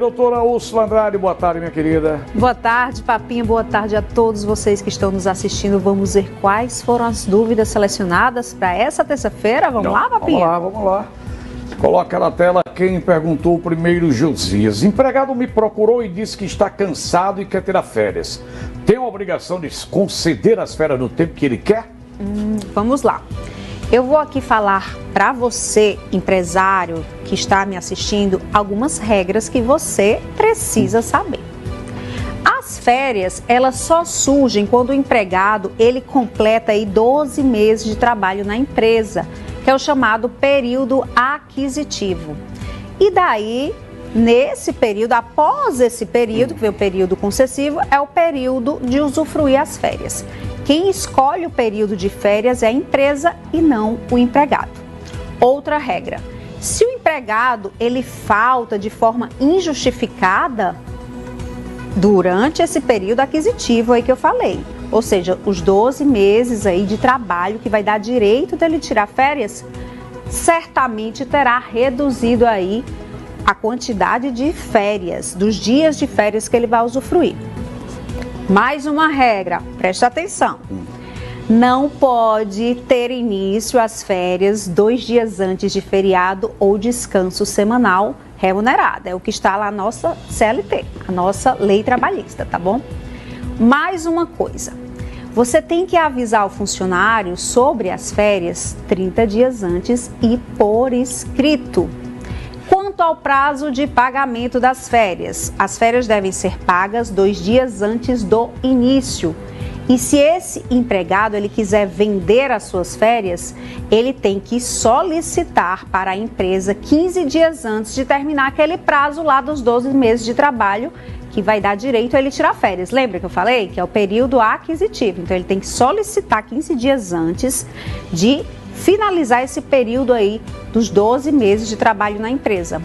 doutora Úrsula Andrade, boa tarde, minha querida. Boa tarde, Papinha, boa tarde a todos vocês que estão nos assistindo. Vamos ver quais foram as dúvidas selecionadas para essa terça-feira. Vamos lá, Papinha? Vamos lá. Coloca na tela quem perguntou primeiro, Josias. Empregado me procurou e disse que está cansado e quer tirar férias. Tem a obrigação de conceder as férias no tempo que ele quer? Vamos lá. Eu vou aqui falar para você, empresário que está me assistindo, algumas regras que você precisa saber. As férias, elas só surgem quando o empregado, ele completa aí 12 meses de trabalho na empresa, que é o chamado período aquisitivo. E daí, nesse período, após esse período, que vem o período concessivo, é o período de usufruir as férias. Quem escolhe o período de férias é a empresa e não o empregado. Outra regra, se o empregado ele falta de forma injustificada durante esse período aquisitivo aí que eu falei, ou seja, os 12 meses aí de trabalho que vai dar direito dele tirar férias, certamente terá reduzido aí a quantidade de férias, dos dias de férias que ele vai usufruir. Mais uma regra, preste atenção. Não pode ter início as férias 2 dias antes de feriado ou descanso semanal remunerado. É o que está lá na nossa CLT, a nossa lei trabalhista, tá bom? Mais uma coisa. Você tem que avisar o funcionário sobre as férias 30 dias antes e por escrito. Quanto ao prazo de pagamento das férias, as férias devem ser pagas 2 dias antes do início. E se esse empregado ele quiser vender as suas férias, ele tem que solicitar para a empresa 15 dias antes de terminar aquele prazo lá dos 12 meses de trabalho, que vai dar direito a ele tirar férias. Lembra que eu falei que é o período aquisitivo? Então ele tem que solicitar 15 dias antes de finalizar esse período aí dos 12 meses de trabalho na empresa.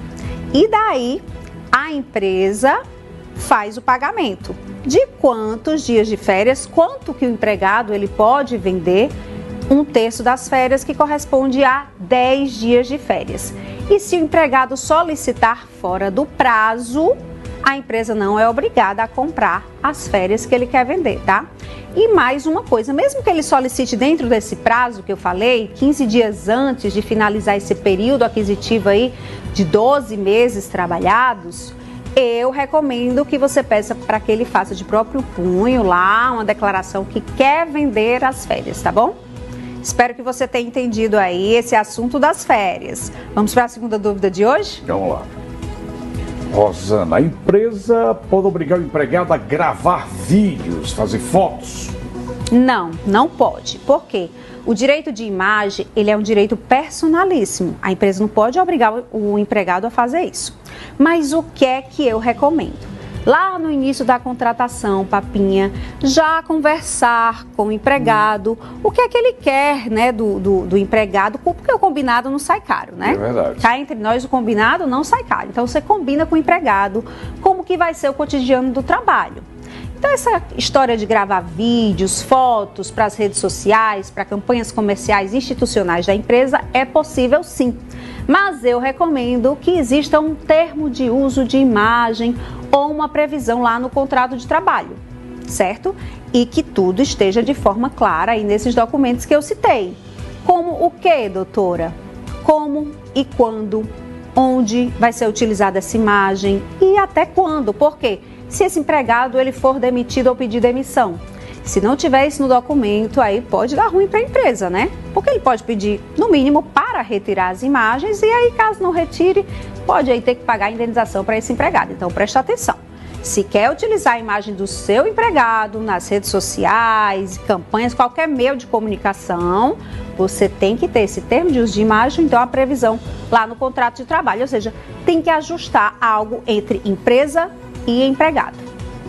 E daí a empresa faz o pagamento de quantos dias de férias, quanto que o empregado ele pode vender 1/3 das férias, que corresponde a 10 dias de férias. E se o empregado solicitar fora do prazo, a empresa não é obrigada a comprar as férias que ele quer vender, tá? E mais uma coisa, mesmo que ele solicite dentro desse prazo que eu falei, 15 dias antes de finalizar esse período aquisitivo aí de 12 meses trabalhados, eu recomendo que você peça para que ele faça de próprio punho lá uma declaração que quer vender as férias, tá bom? Espero que você tenha entendido aí esse assunto das férias. Vamos para a segunda dúvida de hoje? Vamos lá. Rosana, a empresa pode obrigar o empregado a gravar vídeos, fazer fotos? Não, não pode. Por quê? O direito de imagem, ele é um direito personalíssimo. A empresa não pode obrigar o empregado a fazer isso. Mas o que é que eu recomendo? Lá no início da contratação, Papinha, já conversar com o empregado, o que é que ele quer, né, do empregado, porque o combinado não sai caro, né? É verdade. Cá entre nós, o combinado não sai caro. Então, você combina com o empregado como que vai ser o cotidiano do trabalho. Então, essa história de gravar vídeos, fotos para as redes sociais, para campanhas comerciais institucionais da empresa é possível sim. Mas eu recomendo que exista um termo de uso de imagem ou uma previsão lá no contrato de trabalho, certo? E que tudo esteja de forma clara aí nesses documentos que eu citei. Como o que, doutora? Como e quando, onde vai ser utilizada essa imagem e até quando, por quê? Se esse empregado ele for demitido ou pedir demissão. Se não tiver isso no documento, aí pode dar ruim para a empresa, né? Porque ele pode pedir, no mínimo, para retirar as imagens e aí, caso não retire, pode aí ter que pagar a indenização para esse empregado. Então, preste atenção. Se quer utilizar a imagem do seu empregado nas redes sociais, campanhas, qualquer meio de comunicação, você tem que ter esse termo de uso de imagem, então a previsão lá no contrato de trabalho. Ou seja, tem que ajustar algo entre empresa e empregado,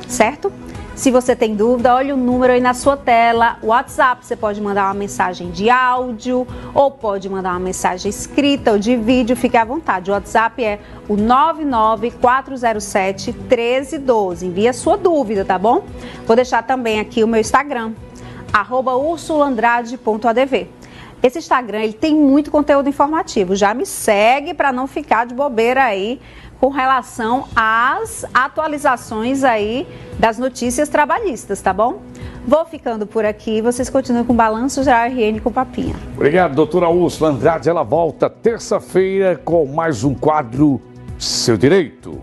certo? Se você tem dúvida, olha o número aí na sua tela, o WhatsApp, você pode mandar uma mensagem de áudio ou pode mandar uma mensagem escrita ou de vídeo, fique à vontade. O WhatsApp é o 99407-1312. Envie a sua dúvida, tá bom? Vou deixar também aqui o meu Instagram, @ursulandrade.adv. Esse Instagram, ele tem muito conteúdo informativo. Já me segue para não ficar de bobeira aí, com relação às atualizações aí das notícias trabalhistas, tá bom? Vou ficando por aqui, vocês continuam com o Balanço Geral RN com Papinha. Obrigado, doutora Úrsula Andrade. Ela volta terça-feira com mais um quadro Seu Direito.